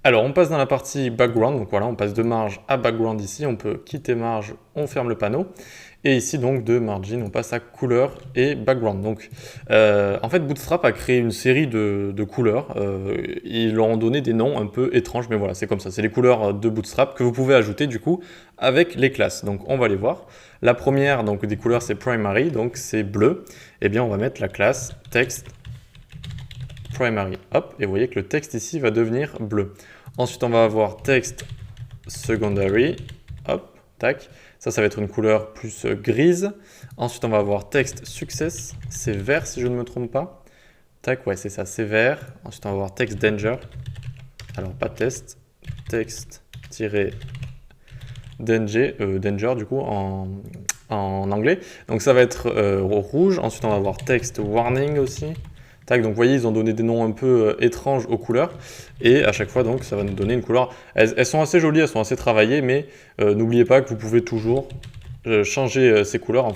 Alors, on passe dans la partie background, donc voilà, on passe de marge à background ici, on peut quitter marge, on ferme le panneau, et ici donc de margin, on passe à couleur et background. Donc, en fait, Bootstrap a créé une série de couleurs, ils leur ont donné des noms un peu étranges, mais voilà, c'est comme ça, c'est les couleurs de Bootstrap que vous pouvez ajouter du coup avec les classes. Donc, on va les voir. La première donc des couleurs, c'est primary, donc c'est bleu. Eh bien, on va mettre la classe text primary. Hop, et vous voyez que le texte ici va devenir bleu. Ensuite, on va avoir text secondary. Hop, tac. Ça va être une couleur plus grise. Ensuite, on va avoir text success. C'est vert si je ne me trompe pas. Tac, ouais, c'est ça, c'est vert. Ensuite, on va avoir text danger. Alors, pas test. Text-danger, danger du coup en anglais. Donc, ça va être rouge. Ensuite, on va avoir text warning aussi. Tac, donc vous voyez, ils ont donné des noms un peu étranges aux couleurs, et à chaque fois, donc, ça va nous donner une couleur. Elles sont assez jolies, elles sont assez travaillées, mais n'oubliez pas que vous pouvez toujours changer ces couleurs,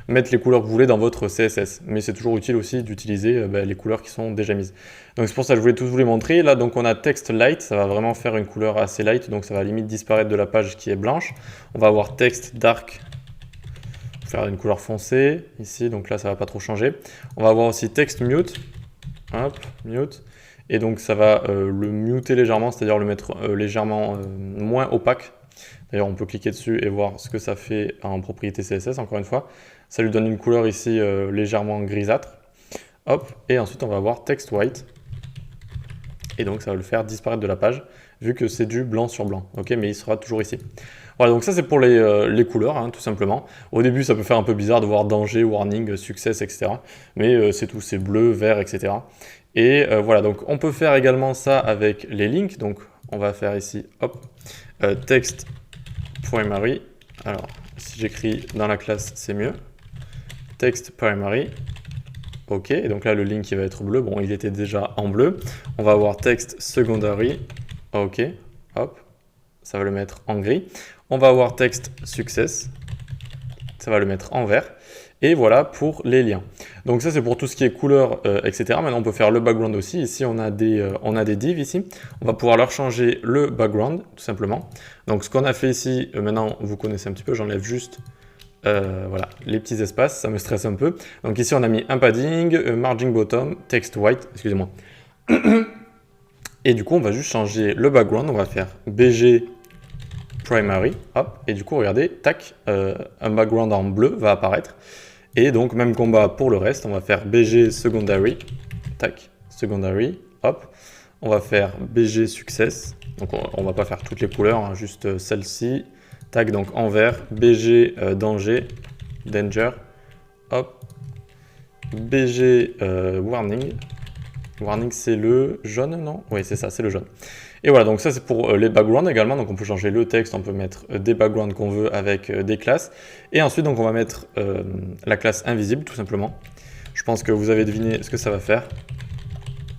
mettre les couleurs que vous voulez dans votre CSS, mais c'est toujours utile aussi d'utiliser les couleurs qui sont déjà mises. Donc c'est pour ça que je voulais tous vous les montrer. Là, donc on a text light, ça va vraiment faire une couleur assez light, donc ça va limite disparaître de la page qui est blanche. On va avoir text dark, faire une couleur foncée ici, donc là ça va pas trop changer. On va avoir aussi text mute, hop, mute, et donc ça va le muter légèrement, c'est-à-dire le mettre légèrement moins opaque. D'ailleurs on peut cliquer dessus et voir ce que ça fait en propriété CSS, encore une fois. Ça lui donne une couleur ici légèrement grisâtre. Hop, et ensuite on va avoir text white, et donc ça va le faire disparaître de la page, vu que c'est du blanc sur blanc, ok, mais il sera toujours ici. Voilà, donc ça c'est pour les couleurs, hein, tout simplement. Au début ça peut faire un peu bizarre de voir danger, warning, success, etc. Mais c'est tout, c'est bleu, vert, etc. Et voilà, donc on peut faire également ça avec les links, donc on va faire ici, hop, text primary. Alors, si j'écris dans la classe, c'est mieux. Text primary. Ok, et donc là le link il va être bleu, bon il était déjà en bleu. On va avoir text secondary, ok, hop, ça va le mettre en gris. On va avoir text success, ça va le mettre en vert. Et voilà pour les liens. Donc ça c'est pour tout ce qui est couleur, etc. Maintenant on peut faire le background aussi. Ici on a des divs ici. On va pouvoir leur changer le background tout simplement. Donc ce qu'on a fait ici, maintenant vous connaissez un petit peu, j'enlève juste voilà, les petits espaces, ça me stresse un peu. Donc ici on a mis un padding, margin bottom, text white, excusez-moi. Et du coup on va juste changer le background, on va faire BG primary, hop, et du coup regardez, tac, un background en bleu va apparaître. Et donc même combat pour le reste, on va faire BG secondary, tac, secondary, hop. On va faire BG success, donc on va pas faire toutes les couleurs, hein, juste celle-ci. Tac, donc en vert, BG danger, hop, BG warning. Warning c'est le jaune, non? Oui, c'est ça, c'est le jaune. Et voilà, donc ça c'est pour les backgrounds également, donc on peut changer le texte, on peut mettre des backgrounds qu'on veut avec des classes. Et ensuite, donc on va mettre la classe invisible, tout simplement. Je pense que vous avez deviné ce que ça va faire.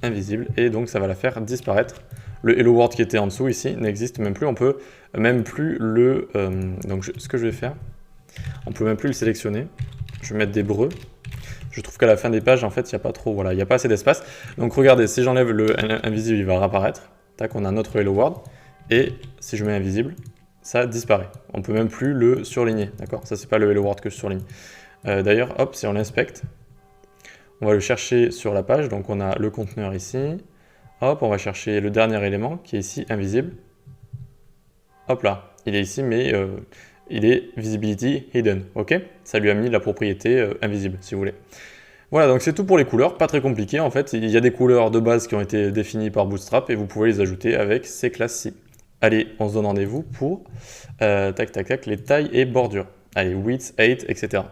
Invisible, et donc ça va la faire disparaître. Le hello world qui était en dessous ici n'existe même plus, on peut même plus le... ce que je vais faire, on peut même plus le sélectionner. Je vais mettre des breux. Je trouve qu'à la fin des pages, en fait, il n'y a pas trop, voilà, il n'y a pas assez d'espace. Donc regardez, si j'enlève le invisible, il va réapparaître. Tac, on a notre hello world. Et si je mets invisible, ça disparaît. On peut même plus le surligner, d'accord? Ça, c'est pas le hello world que je surligne. D'ailleurs, hop, si on l'inspecte, on va le chercher sur la page. Donc on a le conteneur ici. Hop, on va chercher le dernier élément qui est ici, invisible. Hop là, il est ici, mais il est visibility hidden, ok? Ça lui a mis la propriété invisible, si vous voulez. Voilà, donc c'est tout pour les couleurs, pas très compliqué en fait. Il y a des couleurs de base qui ont été définies par Bootstrap et vous pouvez les ajouter avec ces classes-ci. Allez, on se donne rendez-vous pour tac tac tac, les tailles et bordures. Allez, width, height, etc.